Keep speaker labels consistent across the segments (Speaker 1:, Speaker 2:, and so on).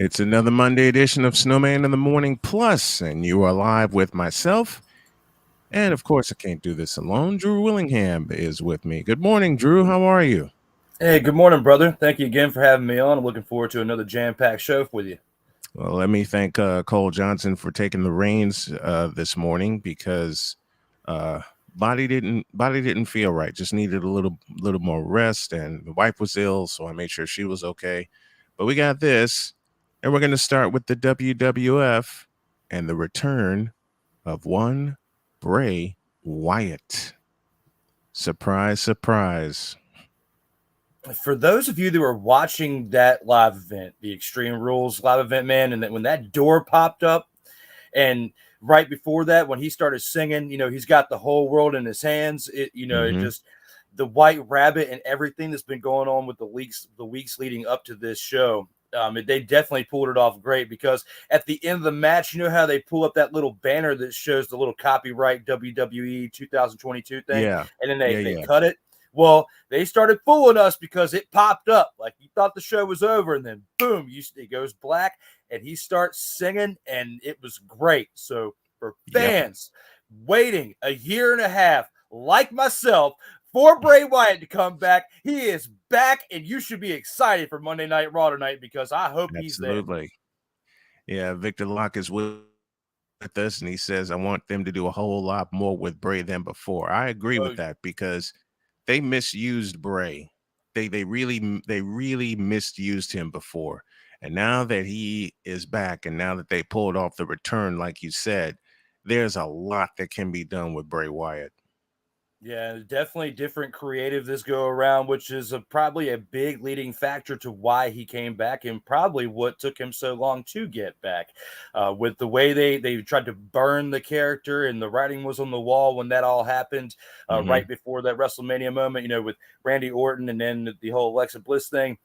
Speaker 1: It's another Monday edition of Snowman in the Morning Plus, and you are live with myself. And of course, I can't do this alone. Drew Willingham is with me. Good morning, Drew. How are you?
Speaker 2: Hey, good morning, brother. Thank you again for having me on. I'm looking forward to another jam-packed show with you.
Speaker 1: Well, let me thank Cole Johnson for taking the reins this morning because body didn't feel right. Just needed a little more rest, and the wife was ill, so I made sure she was okay. But we got this. And we're going to start with the WWF and the return of one Bray Wyatt. Surprise, surprise.
Speaker 2: For those of you that were watching that live event, the Extreme Rules live event, man, and when that door popped up, and right before that, when he started singing, he's got the whole world in his hands. It just the White Rabbit and everything that's been going on with the weeks leading up to this show. They definitely pulled it off great because at the end of the match, you know how they pull up that little banner that shows the little copyright WWE 2022 thing, and then they cut it. Well, they started fooling us because it popped up like you thought the show was over, and then boom, it goes black, and he starts singing, and it was great. So for fans waiting a year and a half, like myself, for Bray Wyatt to come back, he is back, and you should be excited for Monday Night Raw tonight because I hope he's there.
Speaker 1: Absolutely. Yeah, Victor Locke is with us, and he says, I want them to do a whole lot more with Bray than before. I agree with that because they misused Bray. They really misused him before. And now that he is back, and now that they pulled off the return, like you said, there's a lot that can be done with Bray Wyatt.
Speaker 2: Yeah, definitely different creative this go around, which is probably a big leading factor to why he came back and probably what took him so long to get back. With the way they tried to burn the character and the writing was on the wall when that all happened right before that WrestleMania moment, with Randy Orton and then the whole Alexa Bliss thing.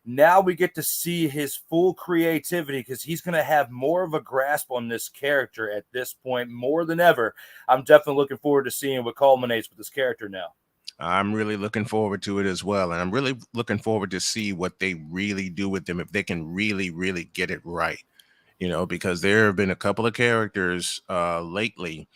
Speaker 2: Now we get to see his full creativity because he's going to have more of a grasp on this character at this point more than ever. I'm definitely looking forward to seeing what culminates with this character now.
Speaker 1: I'm really looking forward to it as well. And I'm really looking forward to see what they really do with them, if they can really, really get it right, because there have been a couple of characters lately.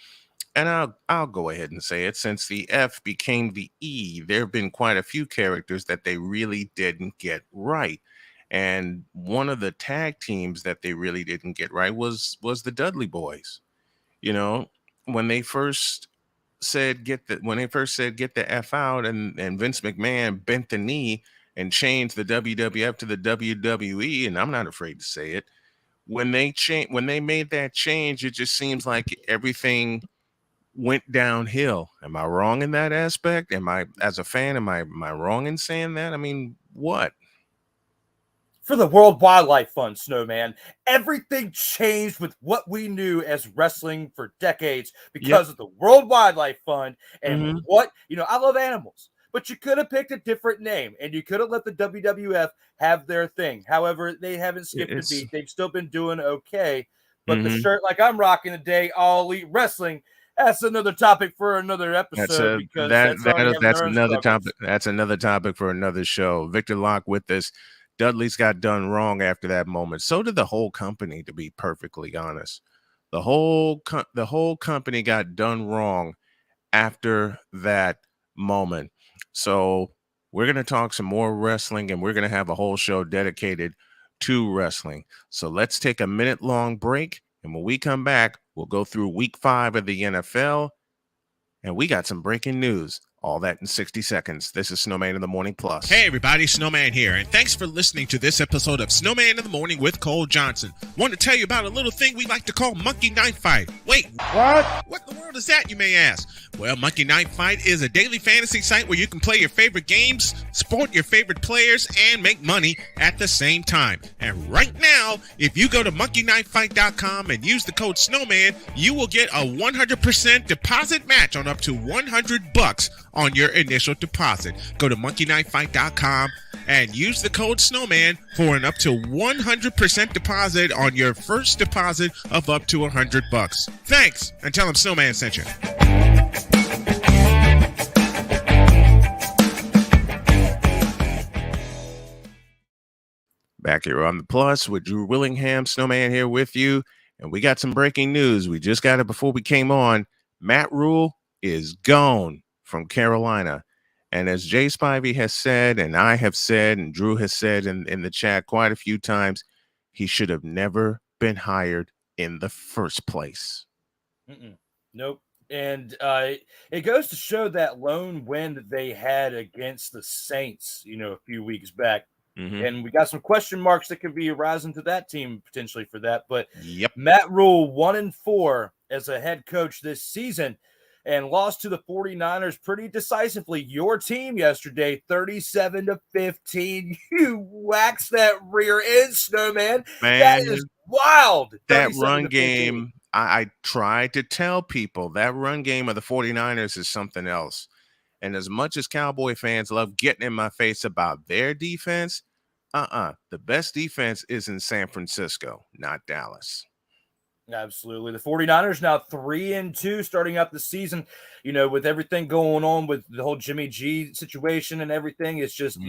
Speaker 1: And I'll go ahead and say it. Since the F became the E, there have been quite a few characters that they really didn't get right. And one of the tag teams that they really didn't get right was the Dudley Boys. When they first said get the F out, and Vince McMahon bent the knee and changed the WWF to the WWE, and I'm not afraid to say it. When they made that change, it just seems like everything went downhill. Am I wrong in that aspect? As a fan, am I wrong in saying that? I mean, what?
Speaker 2: For the World Wildlife Fund, Snowman, everything changed with what we knew as wrestling for decades because of the World Wildlife Fund and I love animals, but you could have picked a different name and you could have let the WWF have their thing. However, they haven't skipped a beat. They've still been doing okay, but the shirt like I'm rocking today, All Elite Wrestling, that's another topic for another episode.
Speaker 1: That's another topic. That's another topic for another show. Victor Locke with this. Dudley's got done wrong after that moment. So did the whole company, to be perfectly honest. The whole company got done wrong after that moment. So we're going to talk some more wrestling, and we're going to have a whole show dedicated to wrestling. So let's take a minute-long break. And when we come back, we'll go through week 5 of the NFL, and we got some breaking news. All that in 60 seconds. This is Snowman in the Morning Plus.
Speaker 3: Hey everybody, Snowman here, and thanks for listening to this episode of Snowman in the Morning with Cole Johnson. Want to tell you about a little thing we like to call Monkey Knife Fight. Wait, what? What in the world is that, you may ask? Well, Monkey Knife Fight is a daily fantasy site where you can play your favorite games, support your favorite players, and make money at the same time. And right now, if you go to monkeyknifefight.com and use the code Snowman, you will get a 100% deposit match on up to $100 on your initial deposit. Go to monkeyknifefight.com and use the code Snowman for an up to 100% deposit on your first deposit of up to $100. Thanks, and tell them Snowman sent you.
Speaker 1: Back here on the Plus with Drew Willingham, Snowman here with you. And we got some breaking news. We just got it before we came on. Matt Rule is gone from Carolina. And as Jay Spivey has said, and I have said, and Drew has said in the chat quite a few times, he should have never been hired in the first place.
Speaker 2: Nope. And it goes to show that lone win that they had against the Saints, a few weeks back. And we got some question marks that could be arising to that team potentially for that. But Matt Rule 1-4 as a head coach this season and lost to the 49ers pretty decisively. Your team yesterday, 37-15. You waxed that rear end, Snowman.
Speaker 1: Man,
Speaker 2: that is wild.
Speaker 1: That run game, I tried to tell people that run game of the 49ers is something else. And as much as Cowboy fans love getting in my face about their defense, the best defense is in San Francisco, not Dallas.
Speaker 2: Absolutely. The 49ers now 3-2 starting up the season, with everything going on with the whole Jimmy G situation and everything. It's just,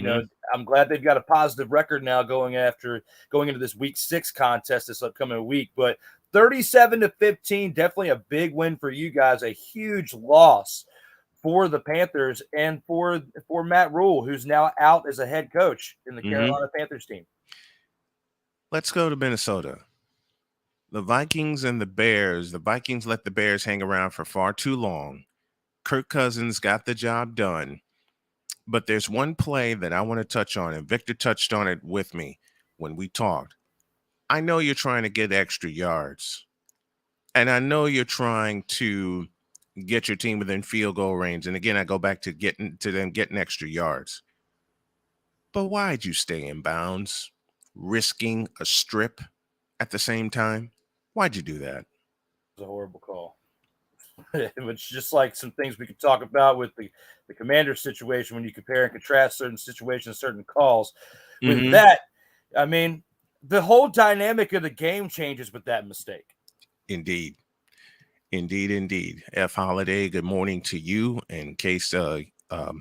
Speaker 2: I'm glad they've got a positive record now going into this week 6 contest this upcoming week. But 37-15, definitely a big win for you guys, a huge loss for the Panthers and for Matt Rule, who's now out as a head coach in the Carolina Panthers team.
Speaker 1: Let's go to Minnesota. The Vikings and the Bears. The Vikings let the Bears hang around for far too long. Kirk Cousins got the job done. But there's one play that I want to touch on, and Victor touched on it with me when we talked. I know you're trying to get extra yards, and I know you're trying to get your team within field goal range. And again, I go back to getting extra yards. But why'd you stay in bounds, risking a strip at the same time? Why'd you do that?
Speaker 2: It was a horrible call. It was just like some things we could talk about with the Commander situation when you compare and contrast certain situations, certain calls. With that, I mean, the whole dynamic of the game changes with that mistake.
Speaker 1: Indeed. F. Holiday, good morning to you. In case y'all are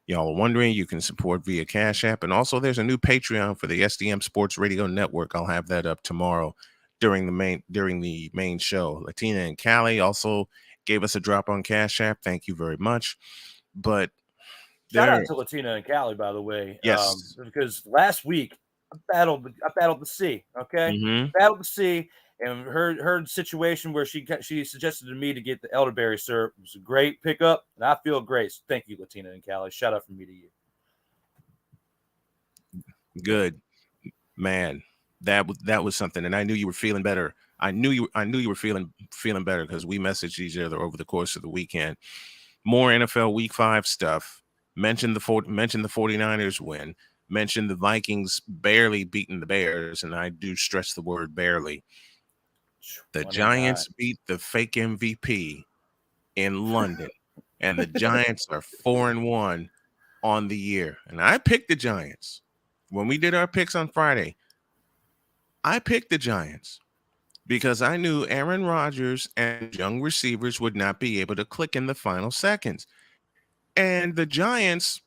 Speaker 1: wondering, you can support via Cash App. And also there's a new Patreon for the SDM Sports Radio Network. I'll have that up tomorrow during the main show. Latina and Callie also gave us a drop on Cash App. Thank you very much. But
Speaker 2: shout out to Latina and Callie, by the way.
Speaker 1: Yes.
Speaker 2: Because last week I battled the sea. Okay. Battled the sea. And her situation where she suggested to me to get the elderberry syrup. It was a great pickup, and I feel great. So thank you, Latina and Callie. Shout out from me to you.
Speaker 1: Good, man. That was something, and I knew you were feeling better. I knew you were feeling better because we messaged each other over the course of the weekend. More NFL Week 5 stuff. Mentioned the 49ers win. Mentioned the Vikings barely beating the Bears, and I do stress the word barely. The Giants beat the fake MVP in London, and the Giants are 4-1 on the year. And I picked the Giants. When we did our picks on Friday, I picked the Giants because I knew Aaron Rodgers and young receivers would not be able to click in the final seconds. And the Giants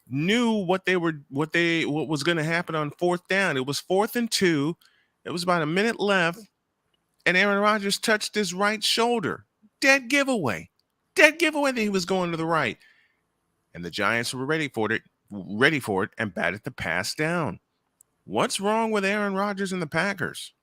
Speaker 1: knew what was going to happen on 4th down. It was 4th and 2. It was about a minute left. And Aaron Rodgers touched his right shoulder. Dead giveaway that he was going to the right. And the Giants were ready for it and batted the pass down. What's wrong with Aaron Rodgers and the Packers?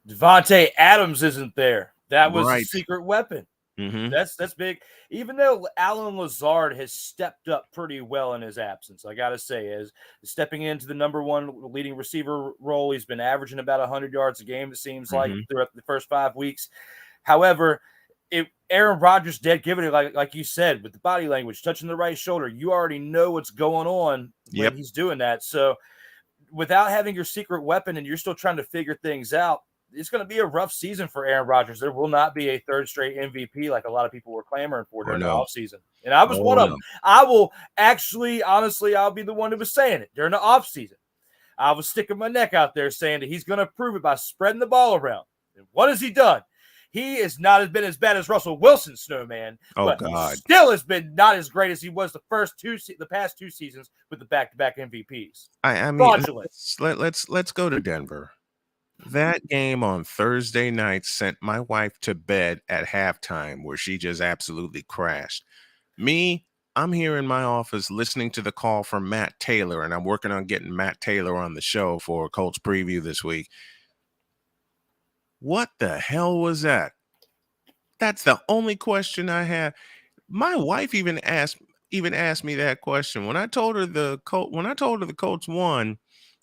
Speaker 2: Devontae Adams isn't there. That was a secret weapon. That's big. Even though Alan Lazard has stepped up pretty well in his absence, I got to say, as stepping into the number 1 leading receiver role, he's been averaging about 100 yards a game, it seems like, throughout the first 5 weeks. However, Aaron Rodgers dead giving it, like you said, with the body language, touching the right shoulder, you already know what's going on when he's doing that. So without having your secret weapon and you're still trying to figure things out, it's going to be a rough season for Aaron Rodgers. There will not be a 3rd straight MVP like a lot of people were clamoring for during the offseason. And I was one of them. I will actually, honestly, I'll be the one who was saying it during the offseason. I was sticking my neck out there saying that he's going to prove it by spreading the ball around. And what has he done? He is not been as bad as Russell Wilson, Snowman,
Speaker 1: Oh
Speaker 2: but
Speaker 1: God.
Speaker 2: he still has been not as great as he was the past 2 seasons with the back-to-back MVPs.
Speaker 1: I mean,
Speaker 2: Fraudulent.
Speaker 1: let's go to Denver. That game on Thursday night sent my wife to bed at halftime, where she just absolutely crashed. Me, I'm here in my office listening to the call from Matt Taylor, and I'm working on getting Matt Taylor on the show for Colts preview this week. What the hell was that? That's the only question I have. My wife even asked me that question when I told her the Colts won,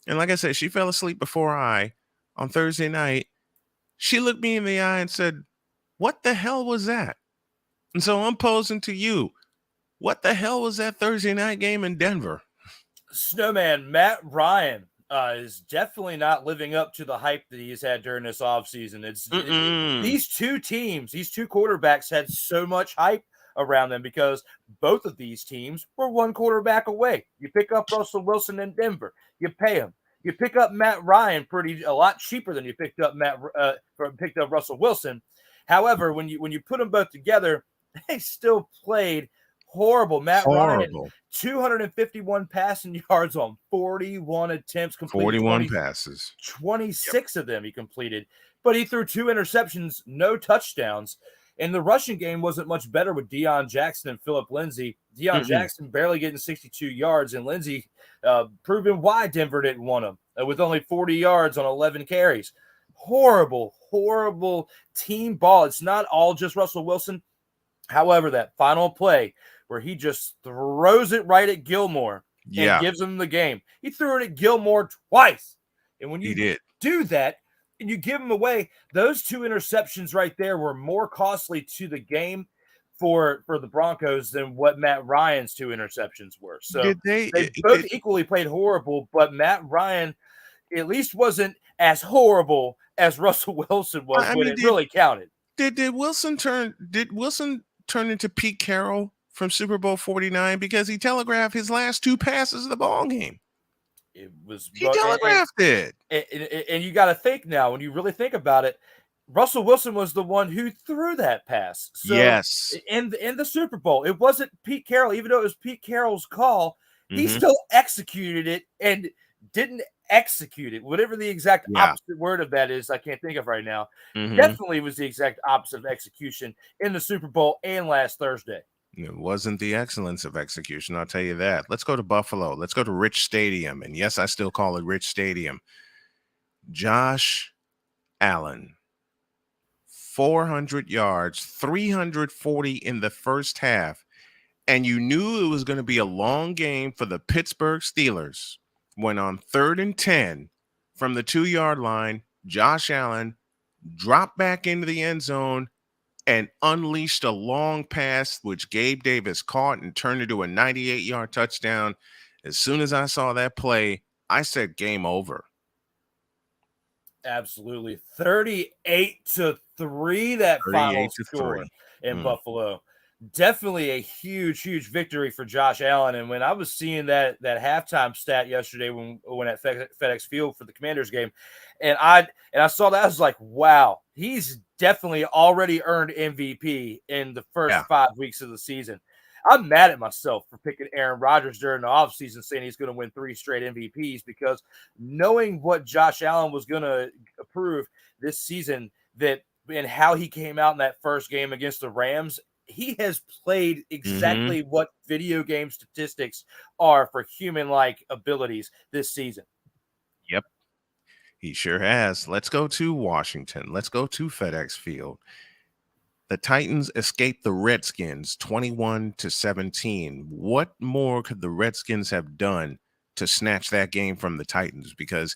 Speaker 1: and like I said, she fell asleep before on Thursday night. She looked me in the eye and said, "What the hell was that?" And so I'm posing to you, what the hell was that Thursday night game in Denver?
Speaker 2: Snowman, Matt Ryan is definitely not living up to the hype that he's had during this offseason. These two teams, these two quarterbacks had so much hype around them because both of these teams were one quarterback away. You pick up Russell Wilson in Denver, you pay him. You pick up Matt Ryan a lot cheaper than you picked up Russell Wilson. However, when you put them both together, they still played horrible. Matt Ryan, 251 passing yards on 41 attempts, completed
Speaker 1: 41 passes.
Speaker 2: 26 of them he completed, but he threw 2 interceptions, no touchdowns. And the rushing game wasn't much better with Deion Jackson and Phillip Lindsay. Deion Jackson barely getting 62 yards, and Lindsay proving why Denver didn't want him with only 40 yards on 11 carries. Horrible, horrible team ball. It's not all just Russell Wilson. However, that final play where he just throws it right at Gilmore and gives him the game. He threw it at Gilmore twice. And when you do that, and you give them away, those 2 interceptions right there were more costly to the game for the Broncos than what Matt Ryan's 2 interceptions were. So they both equally played horrible, but Matt Ryan at least wasn't as horrible as Russell Wilson was it really counted.
Speaker 1: Did Wilson turn into Pete Carroll from Super Bowl 49 because he telegraphed his last 2 passes of the ball game? He telegraphed it.
Speaker 2: And you got to think now, when you really think about it, Russell Wilson was the one who threw that pass. So
Speaker 1: yes.
Speaker 2: In the Super Bowl, it wasn't Pete Carroll. Even though it was Pete Carroll's call, he still executed it and didn't execute it. Whatever the exact opposite word of that is, I can't think of right now. Definitely was the exact opposite of execution in the Super Bowl and last Thursday.
Speaker 1: It wasn't the excellence of execution, I'll tell you that. Let's go to Buffalo. Let's go to Rich Stadium. And yes, I still call it Rich Stadium. Josh Allen, 400 yards, 340 in the first half. And you knew it was going to be a long game for the Pittsburgh Steelers when on 3rd and 10 from the 2-yard line, Josh Allen dropped back into the end zone and unleashed a long pass, which Gabe Davis caught and turned into a 98-yard touchdown. As soon as I saw that play, I said game over.
Speaker 2: Absolutely. 38-3, that final score in Buffalo. Definitely a huge, huge victory for Josh Allen. And when I was seeing that halftime stat yesterday when at FedEx Field for the Commanders game, and I saw that, I was like, wow, he's definitely already earned MVP in the first 5 weeks of the season. I'm mad at myself for picking Aaron Rodgers during the offseason, saying he's going to win 3 straight MVPs, because knowing what Josh Allen was going to prove this season, and how he came out in that first game against the Rams, he has played exactly what video game statistics are for human-like abilities this season.
Speaker 1: Yep, he sure has. Let's go to Washington. Let's go to FedEx Field. The Titans escaped the Redskins 21-17. What more could the Redskins have done to snatch that game from the Titans? Because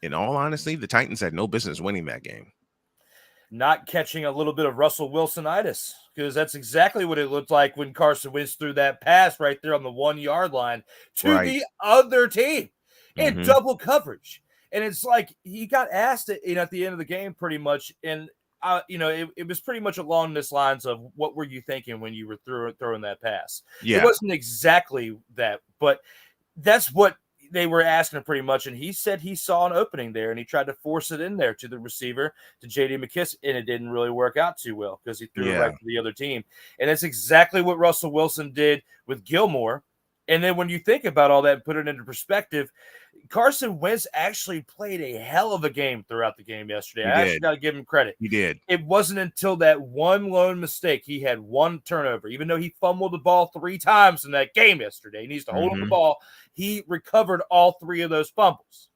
Speaker 1: in all honesty, the Titans had no business winning that game.
Speaker 2: Not catching a little bit of Russell Wilson-itis, because that's exactly what it looked like when Carson Wentz threw that pass right there on the 1-yard line to the other team in double coverage. And it's like he got asked at the end of the game pretty much, and it was pretty much along this lines of, what were you thinking when you were throwing that pass?
Speaker 1: Yeah.
Speaker 2: It wasn't exactly that, but that's what they were asking him pretty much, and he said he saw an opening there, and he tried to force it in there to the receiver, to J.D. McKissick, and it didn't really work out too well because he threw it right to the other team. And that's exactly what Russell Wilson did with Gilmore. And then when you think about all that and put it into perspective, Carson Wentz actually played a hell of a game throughout the game yesterday. I actually got to give him credit.
Speaker 1: He did.
Speaker 2: It wasn't until that one lone mistake. He had one turnover. Even though he fumbled the ball 3 times in that game yesterday, he needs to hold on the ball. He recovered all 3 of those fumbles.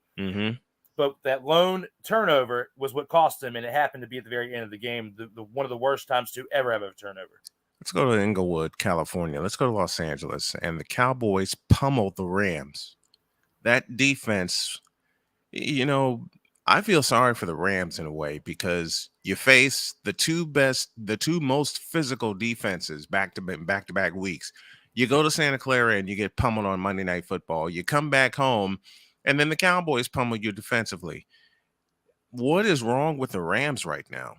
Speaker 2: But that lone turnover was what cost him, and it happened to be at the very end of the game, the one of the worst times to ever have a turnover.
Speaker 1: Let's go to Inglewood, California. Let's go to Los Angeles. And the Cowboys pummeled the Rams. That defense, you know, I feel sorry for the Rams in a way because you face the two most physical defenses back-to-back weeks. You go to Santa Clara and you get pummeled on Monday Night Football. You come back home, and then the Cowboys pummel you defensively. What is wrong with the Rams right now?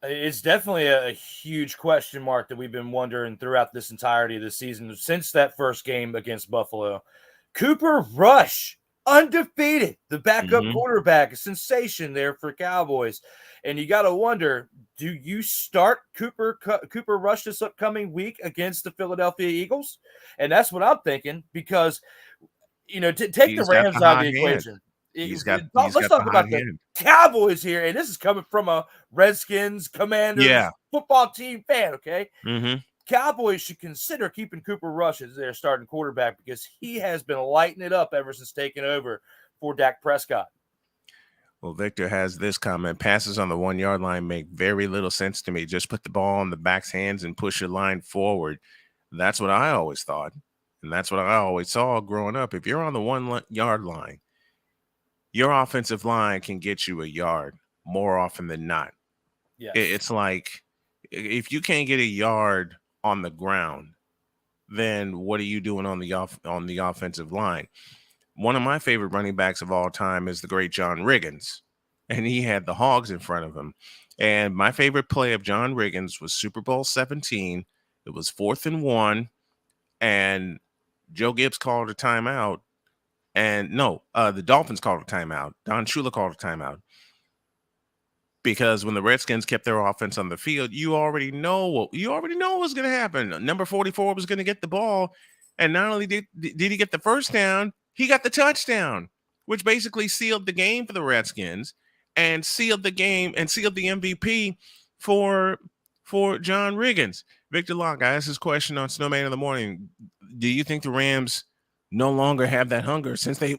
Speaker 2: It's definitely a huge question mark that we've been wondering throughout this entirety of the season since that first game against Buffalo. Cooper Rush, undefeated, the backup quarterback, a sensation there for Cowboys. And you got to wonder, do you start Cooper Rush this upcoming week against the Philadelphia Eagles? And that's what I'm thinking because, you know, take the Rams out of the equation.
Speaker 1: Let's
Speaker 2: talk about the Cowboys here, and this is coming from a Redskins, Commanders, football team fan, okay? Cowboys should consider keeping Cooper Rush as their starting quarterback because he has been lighting it up ever since taking over for Dak Prescott.
Speaker 1: Well, Victor has this comment. Passes on the 1-yard line make very little sense to me. Just put the ball in the back's hands and push your line forward. That's what I always thought, and that's what I always saw growing up. If you're on the 1-yard line, your offensive line can get you a yard more often than not.
Speaker 2: Yes.
Speaker 1: It's like if you can't get a yard on the ground, then what are you doing on the offensive line? One of my favorite running backs of all time is the great John Riggins, and he had the Hogs in front of him. And my favorite play of John Riggins was Super Bowl 17. It was 4th and 1, and Joe Gibbs called a timeout. And the Dolphins called a timeout. Don Shula called a timeout. Because when the Redskins kept their offense on the field, you already know what was going to happen. Number 44 was going to get the ball. And not only did he get the first down, he got the touchdown, which basically sealed the game for the Redskins and sealed the game and sealed the MVP for John Riggins. Victor Locke, I asked this question on Snowman in the Morning. Do you think the Rams no longer have that hunger since they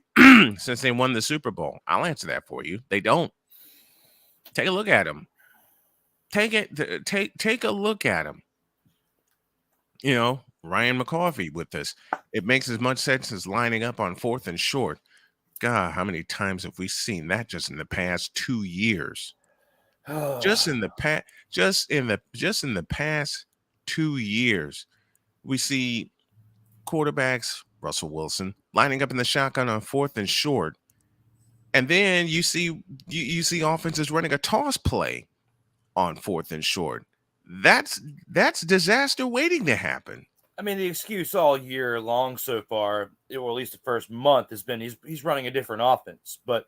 Speaker 1: won the Super Bowl? I'll answer that for you. They don't. Take a look at them. Take a look at them. You know, Ryan McCarthy with this. It makes as much sense as lining up on 4th and short. God, how many times have we seen that just in the past 2 years? Just in the past 2 years, we see quarterbacks, Russell Wilson, lining up in the shotgun on 4th and short. And then you see offenses running a toss play on 4th and short. That's disaster waiting to happen.
Speaker 2: I mean, the excuse all year long so far, or at least the first month, has been he's running a different offense. But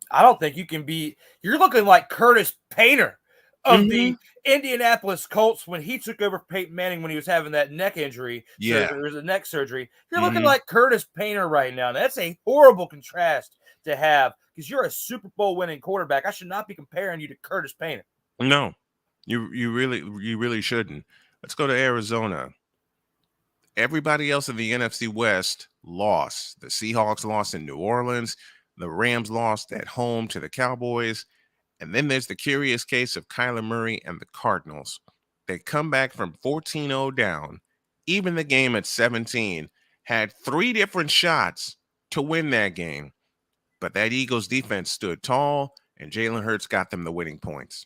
Speaker 2: I don't think you can be – you're looking like Curtis Painter of the Indianapolis Colts when he took over Peyton Manning when he was having that neck injury.
Speaker 1: Yeah.
Speaker 2: There was a neck surgery. You're looking like Curtis Painter right now. That's a horrible contrast to have because you're a Super Bowl winning quarterback. I should not be comparing you to Curtis Painter.
Speaker 1: No, you really shouldn't. Let's go to Arizona. Everybody else in the NFC West lost. The Seahawks lost in New Orleans. The Rams lost at home to the Cowboys. And then there's the curious case of Kyler Murray and the Cardinals. They come back from 14-0 down. Even the game at 17 had 3 different shots to win that game. But that Eagles defense stood tall, and Jalen Hurts got them the winning points.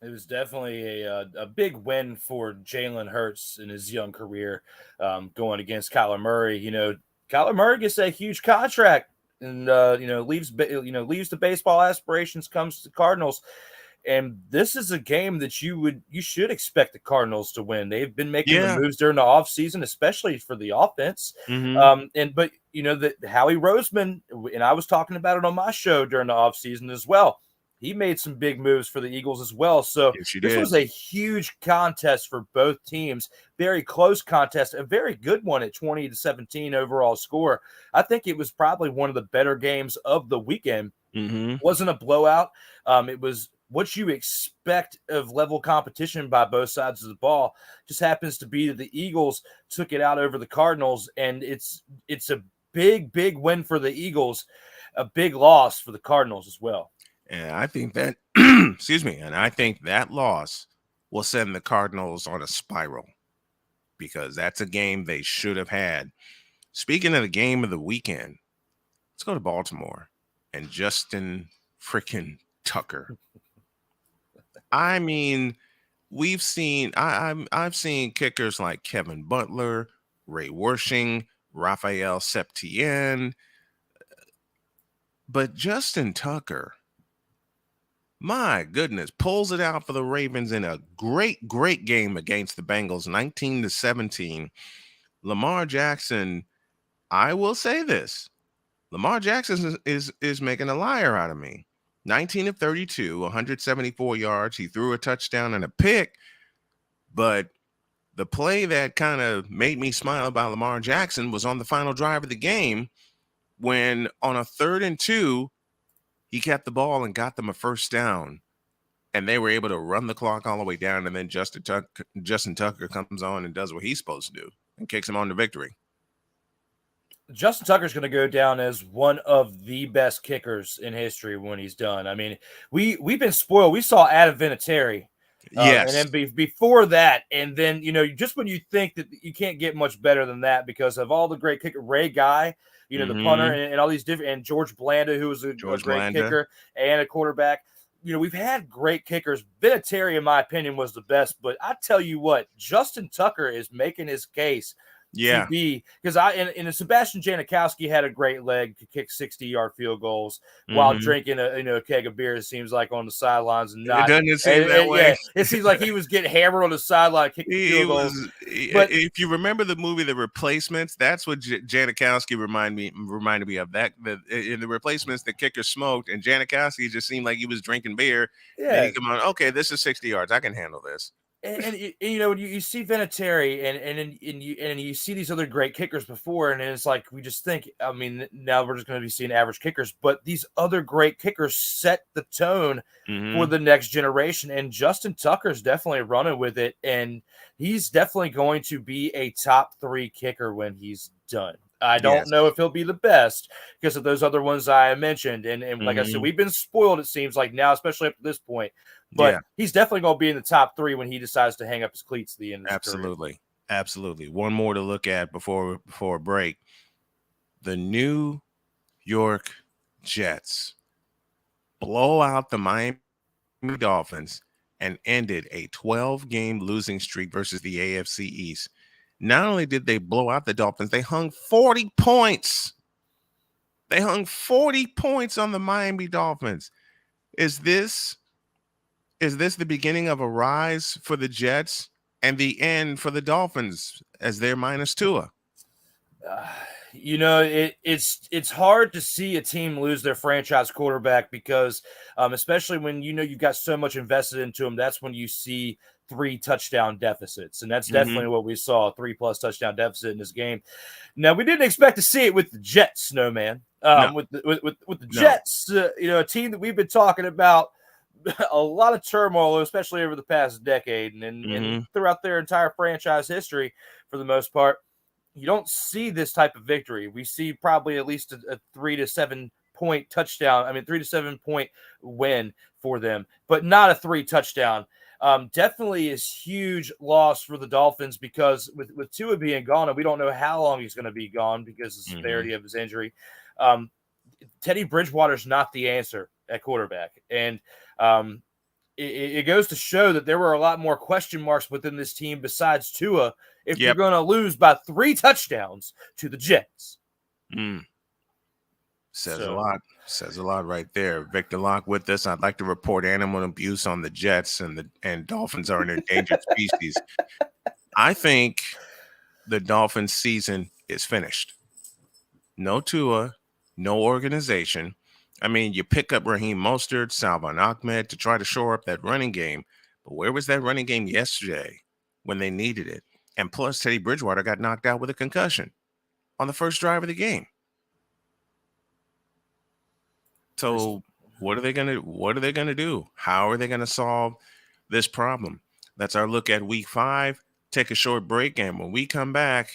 Speaker 2: It was definitely a big win for Jalen Hurts in his young career, going against Kyler Murray. You know, Kyler Murray gets a huge contract and leaves the baseball aspirations, comes to the Cardinals. And this is a game that you should expect the Cardinals to win. They've been making the
Speaker 1: Yeah.
Speaker 2: moves during the offseason, especially for the offense. But you know that Howie Roseman, and I was talking about it on my show during the offseason as well. He made some big moves for the Eagles as well. So
Speaker 1: Yes, you
Speaker 2: this
Speaker 1: did.
Speaker 2: was a huge contest for both teams. Very close contest, a very good one at 20-17 overall score. I think it was probably one of the better games of the weekend.
Speaker 1: Mm-hmm.
Speaker 2: Wasn't a blowout. It was what you expect of level competition by both sides of the ball. Just happens to be that the Eagles took it out over the Cardinals, and it's a big win for the Eagles, a big loss for the Cardinals as well.
Speaker 1: And I think that, excuse me, and I think that loss will send the Cardinals on a spiral because that's a game they should have had. Speaking of the game of the weekend, let's go to Baltimore and Justin freaking Tucker. I mean, we've seen I've seen kickers like Kevin Butler, Ray Wersching, Raphael Septien, but Justin Tucker, my goodness, pulls it out for the Ravens in a great game against the Bengals, 19-17. Lamar Jackson, I will say this. Lamar Jackson is making a liar out of me. 19 of 32, 174 yards. He threw a touchdown and a pick. But the play that kind of made me smile about Lamar Jackson was on the final drive of the game when on a 3rd and 2, he kept the ball and got them a first down. And they were able to run the clock all the way down. And then Justin Tucker comes on and does what he's supposed to do and kicks him on to victory.
Speaker 2: Justin Tucker's going to go down as one of the best kickers in history when he's done. I mean, we've been spoiled. We saw Adam Vinatieri.
Speaker 1: Yes.
Speaker 2: And then before that, and then, you know, just when you think that you can't get much better than that because of all the great kicker, Ray Guy, you know, the punter and all these different, and George Blanda, who was a great kicker and a quarterback. You know, we've had great kickers. Vinatieri, in my opinion, was the best. But I tell you what, Justin Tucker is making his case.
Speaker 1: Yeah,
Speaker 2: to be because and Sebastian Janikowski had a great leg to kick 60-yard field goals while drinking a keg of beer. It seems like on the sidelines and not.
Speaker 1: It doesn't seem that way.
Speaker 2: Yeah, it seems like he was getting hammered on the sideline kicking field goals.
Speaker 1: But if you remember the movie The Replacements, that's what Janikowski reminded me of. That in The Replacements, the kicker smoked, and Janikowski just seemed like he was drinking beer. Yeah, and he come on. Okay, this is 60 yards. I can handle this.
Speaker 2: And you know, you see Vinatieri and you see these other great kickers before, and it's like we just think, I mean, now we're just going to be seeing average kickers, but these other great kickers set the tone for the next generation, and Justin Tucker's definitely running with it, and he's definitely going to be a top 3 kicker when he's done. I don't know if he'll be the best because of those other ones I mentioned. And like I said, we've been spoiled, it seems like now, especially up to this point. But he's definitely going to be in the top 3 when he decides to hang up his cleats at the end of his career.
Speaker 1: Absolutely. One more to look at before a break. The New York Jets blow out the Miami Dolphins and ended a 12-game losing streak versus the AFC East. Not only did they blow out the Dolphins, they hung 40 points. They hung 40 points on the Miami Dolphins. Is this the beginning of a rise for the Jets and the end for the Dolphins as they're minus Tua?
Speaker 2: You know, it's hard to see a team lose their franchise quarterback because, especially when you know you've got so much invested into them, that's when you see 3 touchdown deficits, and that's definitely what we saw, a 3+ touchdown deficit in this game. Now, we didn't expect to see it with the Jets, Snowman. With the Jets, you know, a team that we've been talking about a lot of turmoil, especially over the past decade and throughout their entire franchise history for the most part. You don't see this type of victory. We see probably at least a 3 to 7 point touchdown. I mean, 3 to 7 point win for them, but not a 3 touchdown. Definitely is huge loss for the Dolphins because with Tua being gone, and we don't know how long he's going to be gone because of the severity of his injury. Teddy Bridgewater's not the answer at quarterback. And it goes to show that there were a lot more question marks within this team besides Tua if you're going to lose by 3 touchdowns to the Jets.
Speaker 1: Says a lot. Says a lot right there. Victor Locke with us. I'd like to report animal abuse on the Jets, and Dolphins are an endangered species. I think the Dolphins season is finished. No Tua, no organization. I mean, you pick up Raheem Mostert, Salvon Ahmed to try to shore up that running game. But where was that running game yesterday when they needed it? And plus, Teddy Bridgewater got knocked out with a concussion on the first drive of the game. So what are they gonna do? How are they gonna solve this problem? That's our look at week 5. Take a short break, and when we come back,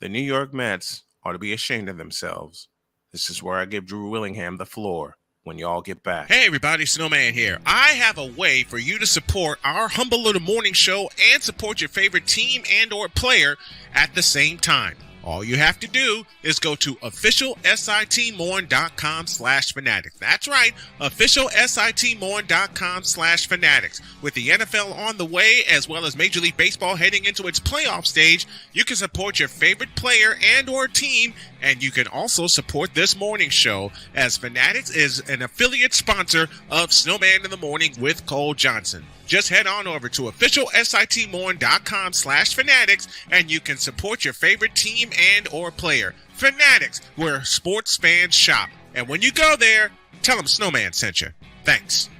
Speaker 1: the New York Mets ought to be ashamed of themselves. This is where I give Drew Willingham the floor when y'all get back.
Speaker 3: Hey everybody, Snowman here. I have a way for you to support our humble little morning show and support your favorite team and or player at the same time. All you have to do is go to officialsitmorn.com/fanatics. That's right, officialsitmorn.com/fanatics. With the NFL on the way, as well as Major League Baseball heading into its playoff stage, you can support your favorite player and or team, and you can also support this morning show, as Fanatics is an affiliate sponsor of Snowman in the Morning with Cole Johnson. Just head on over to officialsitmorn.com/fanatics and you can support your favorite team and or player. Fanatics, where sports fans shop. And when you go there, tell them Snowman sent you. Thanks.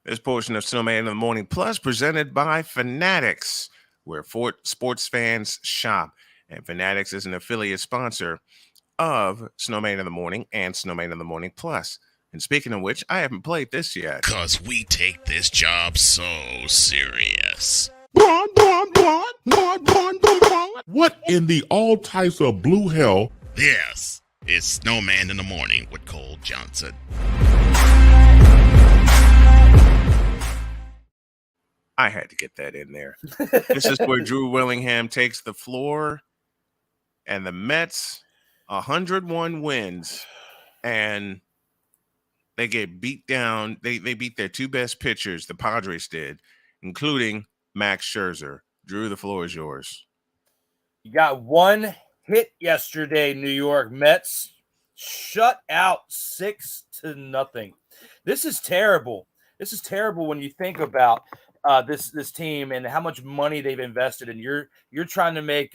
Speaker 1: This portion of Snowman in the Morning Plus presented by Fanatics, where sports fans shop. And Fanatics is an affiliate sponsor of Snowman in the Morning and Snowman in the Morning Plus. And speaking of which, I haven't played this yet.
Speaker 3: 'Cause we take this job so serious.
Speaker 4: What in the all types of blue hell?
Speaker 3: This is Snowman in the Morning with Cole Johnson.
Speaker 1: I had to get that in there. This is where Drew Willingham takes the floor, and the Mets, 101 wins, and they get beat down. They beat their two best pitchers, the Padres did, including Max Scherzer. Drew, the floor is yours.
Speaker 2: You got one hit yesterday, New York Mets. Shut out 6-0. This is terrible. This is terrible when you think about this team and how much money they've invested, and you're trying to make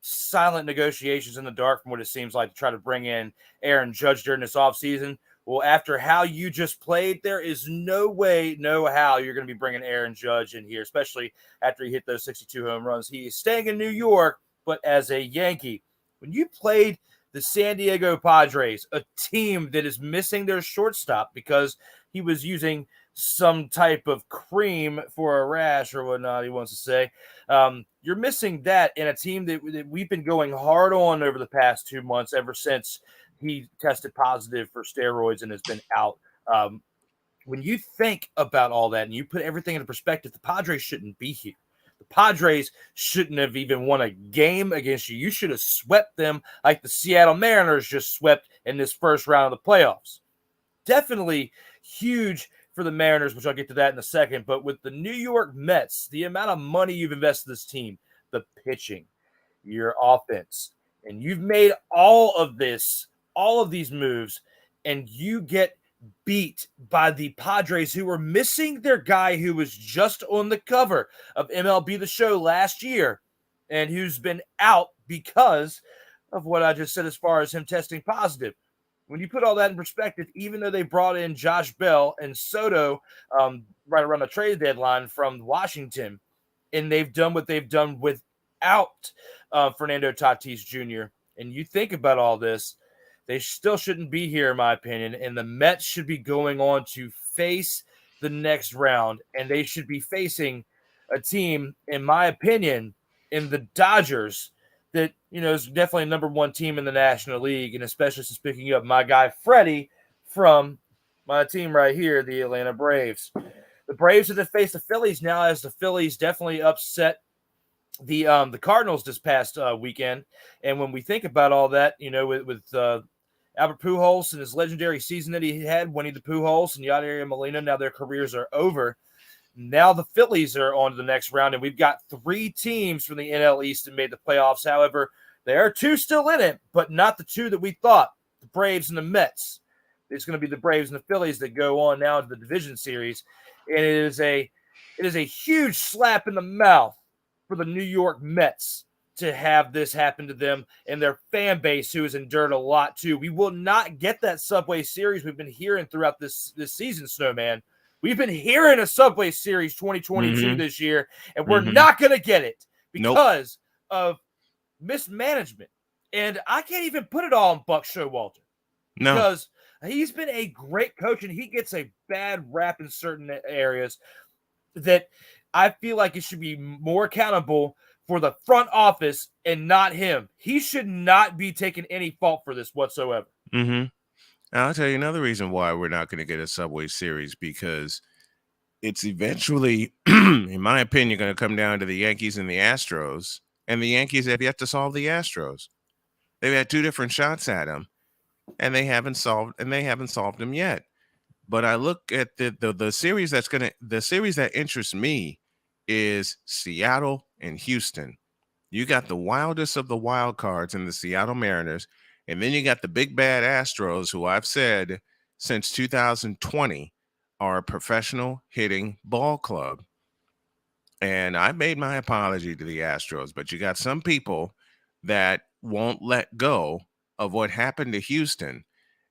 Speaker 2: silent negotiations in the dark from what it seems like to try to bring in Aaron Judge during this offseason. Well, after how you just played, there is no way, no how you're going to be bringing Aaron Judge in here, especially after he hit those 62 home runs. He is staying in New York, but as a Yankee. When you played the San Diego Padres, a team that is missing their shortstop because he was using some type of cream for a rash or whatnot, he wants to say. You're missing that in a team that we've been going hard on over the past 2 months ever since he tested positive for steroids and has been out. When you think about all that and you put everything into perspective, the Padres shouldn't be here. The Padres shouldn't have even won a game against you. You should have swept them like the Seattle Mariners just swept in this first round of the playoffs. Definitely huge for the Mariners, which I'll get to that in a second. But with the New York Mets, the amount of money you've invested in this team, the pitching, your offense, and you've made all of these moves, and you get beat by the Padres, who were missing their guy who was just on the cover of MLB The Show last year and who's been out because of what I just said as far as him testing positive. When you put all that in perspective, even though they brought in Josh Bell and Soto right around the trade deadline from Washington, and they've done what they've done without Fernando Tatis Jr., and you think about all this, they still shouldn't be here, in my opinion, and the Mets should be going on to face the next round, and they should be facing a team, in my opinion, in the Dodgers that, is definitely a number one team in the National League, and especially since picking up my guy Freddie from my team right here, the Atlanta Braves. The Braves have to face the Phillies now, as the Phillies definitely upset the Cardinals this past weekend. And when we think about all that, with Albert Pujols and his legendary season that he had, winning the Pujols and Yadi Molina, now their careers are over. Now the Phillies are on to the next round, and we've got 3 teams from the NL East that made the playoffs. However, there are 2 still in it, but not the 2 that we thought, the Braves and the Mets. It's going to be the Braves and the Phillies that go on now to the division series, and it is a huge slap in the mouth for the New York Mets to have this happen to them and their fan base, who has endured a lot too. We will not get that Subway Series we've been hearing throughout this season, Snowman. We've been hearing a Subway Series 2022 this year, and we're not going to get it because of mismanagement. And I can't even put it all on Buck Showalter because he's been a great coach, and he gets a bad rap in certain areas that I feel like it should be more accountable for the front office and not him. He should not be taking any fault for this whatsoever.
Speaker 1: I'll tell you another reason why we're not going to get a Subway Series, because it's eventually, in my opinion, going to come down to the Yankees and the Astros, and the Yankees have yet to solve the Astros. They've had 2 different shots at them, and they haven't solved them yet. But I look at the series the series that interests me is Seattle and Houston. You got the wildest of the wild cards in the Seattle Mariners, and then you got the big bad Astros, who I've said since 2020 are a professional hitting ball club. And I made my apology to the Astros, but you got some people that won't let go of what happened to Houston.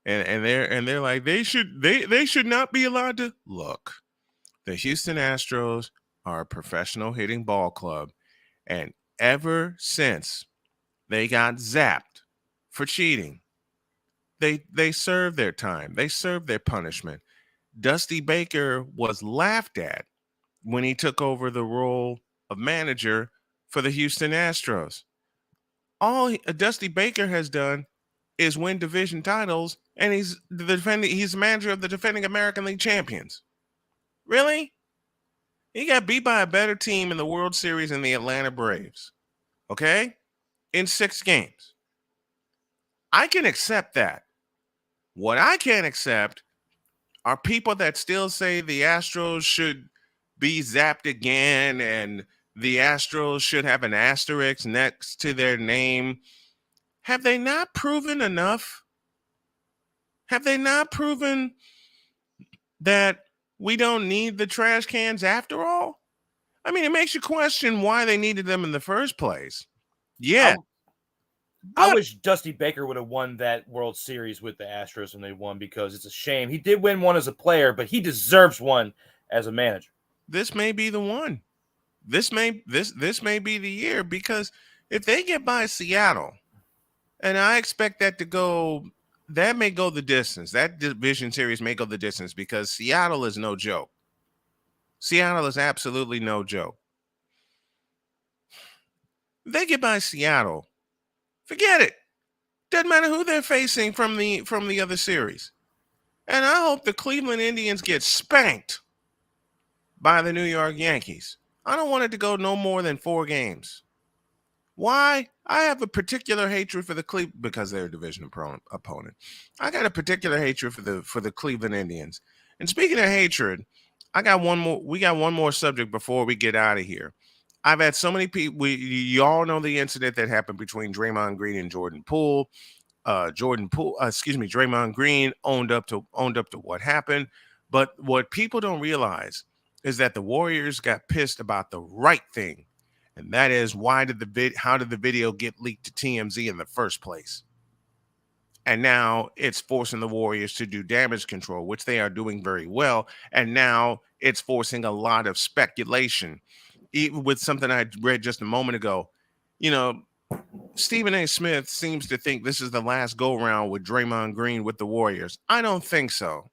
Speaker 1: And they're like, they should not be allowed to look. The Houston Astros are a professional hitting ball club, and ever since they got zapped for cheating, they served their time. They served their punishment. Dusty Baker was laughed at when he took over the role of manager for the Houston Astros. All Dusty Baker has done is win division titles, and he's the manager of the defending American League champions. Really? He got beat by a better team in the World Series in the Atlanta Braves. Okay? In 6 games. I can accept that. What I can't accept are people that still say the Astros should be zapped again and the Astros should have an asterisk next to their name. Have they not proven enough? Have they not proven that we don't need the trash cans after all? I mean, it makes you question why they needed them in the first place. Yeah.
Speaker 2: I wish Dusty Baker would have won that World Series with the Astros when they won, because it's a shame. He did win one as a player, but he deserves one as a manager.
Speaker 1: This may be the one. This may be the year, because if they get by Seattle, and I expect that may go the distance. That division series may go the distance, because Seattle is no joke. Seattle is absolutely no joke. If they get by Seattle, forget it. Doesn't matter who they're facing from the other series. And I hope the Cleveland Indians get spanked by the New York Yankees. I don't want it to go no more than 4 games. Why? I have a particular hatred for the Cleveland, because they're a division opponent. I got a particular hatred for the Cleveland Indians. And speaking of hatred, we got one more subject before we get out of here. I've had so many people. You all know the incident that happened between Draymond Green and Jordan Poole. Draymond Green owned up to what happened. But what people don't realize is that the Warriors got pissed about the right thing. And that is, how did the video get leaked to TMZ in the first place? And now it's forcing the Warriors to do damage control, which they are doing very well. And now it's forcing a lot of speculation. Even with something I read just a moment ago, Stephen A. Smith seems to think this is the last go-round with Draymond Green with the Warriors. I don't think so.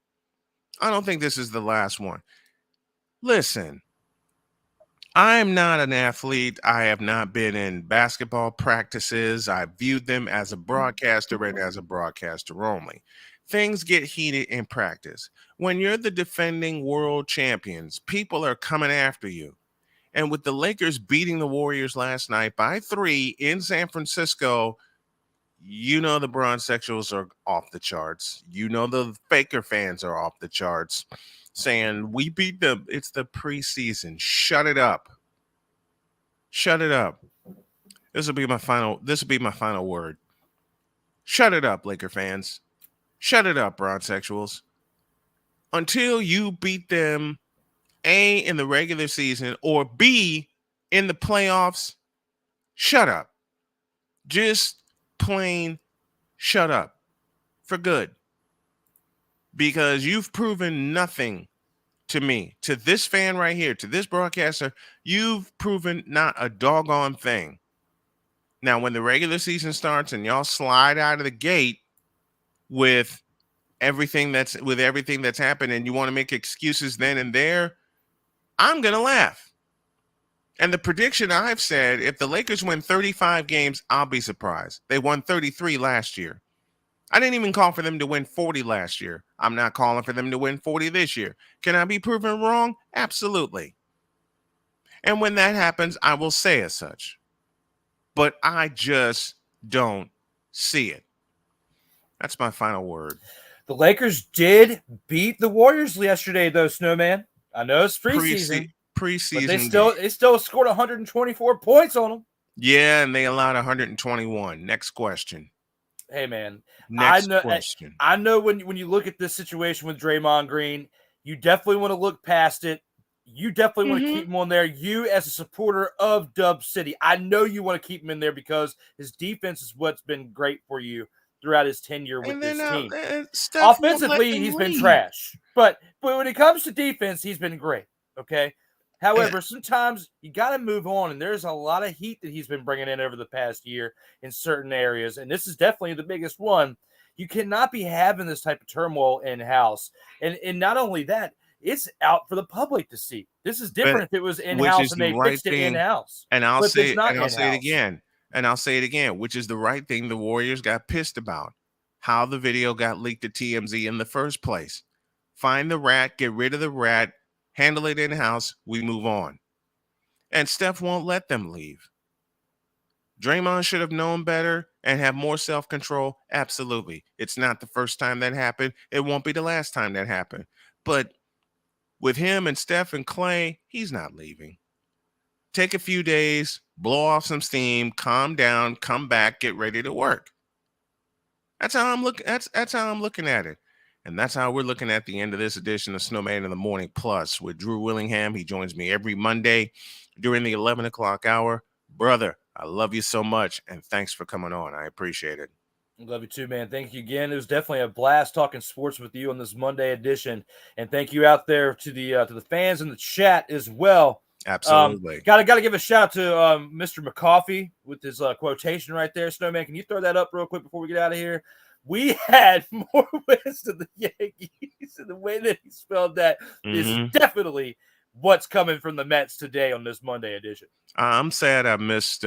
Speaker 1: I don't think this is the last one. Listen, I'm not an athlete. I have not been in basketball practices. I viewed them as a broadcaster and as a broadcaster only. Things get heated in practice. When you're the defending world champions, people are coming after you. And with the Lakers beating the Warriors last night by 3 in San Francisco, You know the bronzexuals are off the charts. You know the Faker fans are off the charts, saying we beat them. It's the preseason. Shut it up. Shut it up. This will be my final word. Shut it up, Laker fans. Shut it up, bronzexuals. Until you beat them, A, in the regular season, or B, in the playoffs, shut up. Just plain shut up. For good. Because you've proven nothing to me, to this fan right here, to this broadcaster. You've proven not a doggone thing. Now, when the regular season starts and y'all slide out of the gate with everything that's happened, and you want to make excuses then and there, I'm gonna laugh. And the prediction I've said, if the Lakers win 35 games, I'll be surprised. They won 33 last year. I didn't even call for them to win 40 last year. I'm not calling for them to win 40 this year. Can I be proven wrong? Absolutely. And when that happens, I will say as such. But I just don't see it. That's my final word.
Speaker 2: The Lakers did beat the Warriors yesterday, though, Snowman. I know it's preseason.
Speaker 1: Preseason.
Speaker 2: But they still scored 124 points on them.
Speaker 1: Yeah, and they allowed 121. Next question.
Speaker 2: Hey, man.
Speaker 1: Next question.
Speaker 2: I know when you look at this situation with Draymond Green, you definitely want to look past it. You definitely want to keep him on there. You, as a supporter of Dub City, I know you want to keep him in there because his defense is what's been great for you throughout his tenure with this team. Offensively, he's been trash. But when it comes to defense, he's been great. Okay. However, sometimes you got to move on, and there's a lot of heat that he's been bringing in over the past year in certain areas, and this is definitely the biggest one. You cannot be having this type of turmoil in-house. And not only that, it's out for the public to see. This is different if it was in-house and they fixed it in-house.
Speaker 1: And I'll say it again, which is the right thing the Warriors got pissed about. How the video got leaked to TMZ in the first place. Find the rat, get rid of the rat, handle it in-house, we move on. And Steph won't let them leave. Draymond should have known better and have more self-control. Absolutely. It's not the first time that happened. It won't be the last time that happened. But with him and Steph and Clay, he's not leaving. Take a few days, blow off some steam, calm down, come back, get ready to work. That's how I'm looking. That's how I'm looking at it. And that's how we're looking at the end of this edition of Snowman in the Morning Plus with Drew Willingham. He joins me every Monday during the 11 o'clock hour. Brother, I love you so much, and thanks for coming on. I appreciate it.
Speaker 2: I love you too, man. Thank you again. It was definitely a blast talking sports with you on this Monday edition. And thank you out there to the fans in the chat as well.
Speaker 1: Absolutely.
Speaker 2: Gotta give a shout out to Mr. McCoffey with his quotation right there. Snowman, can you throw that up real quick before we get out of here? We had more wins to the Yankees, and the way that he spelled that is definitely what's coming from the Mets today on this Monday edition.
Speaker 1: I'm sad I missed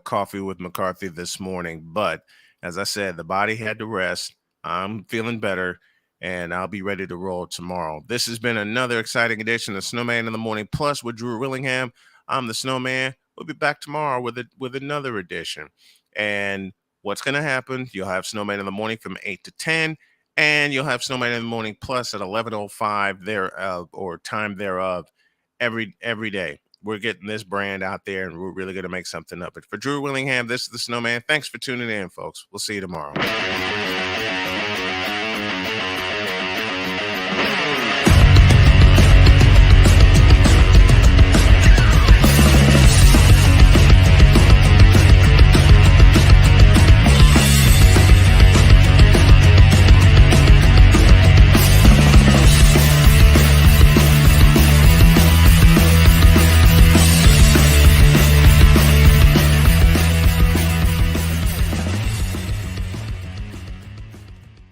Speaker 1: coffee with McCarthy this morning, but as I said, the body had to rest. I'm feeling better, and I'll be ready to roll tomorrow. This has been another exciting edition of Snowman in the Morning Plus with Drew Willingham. I'm the Snowman. We'll be back tomorrow with another edition. And what's going to happen, you'll have Snowman in the Morning from 8 to 10, and you'll have Snowman in the Morning Plus at 11:05 thereof, or time thereof, every day. We're getting this brand out there, and we're really going to make something of it. For Drew Willingham, this is the Snowman. Thanks for tuning in, folks. We'll see you tomorrow.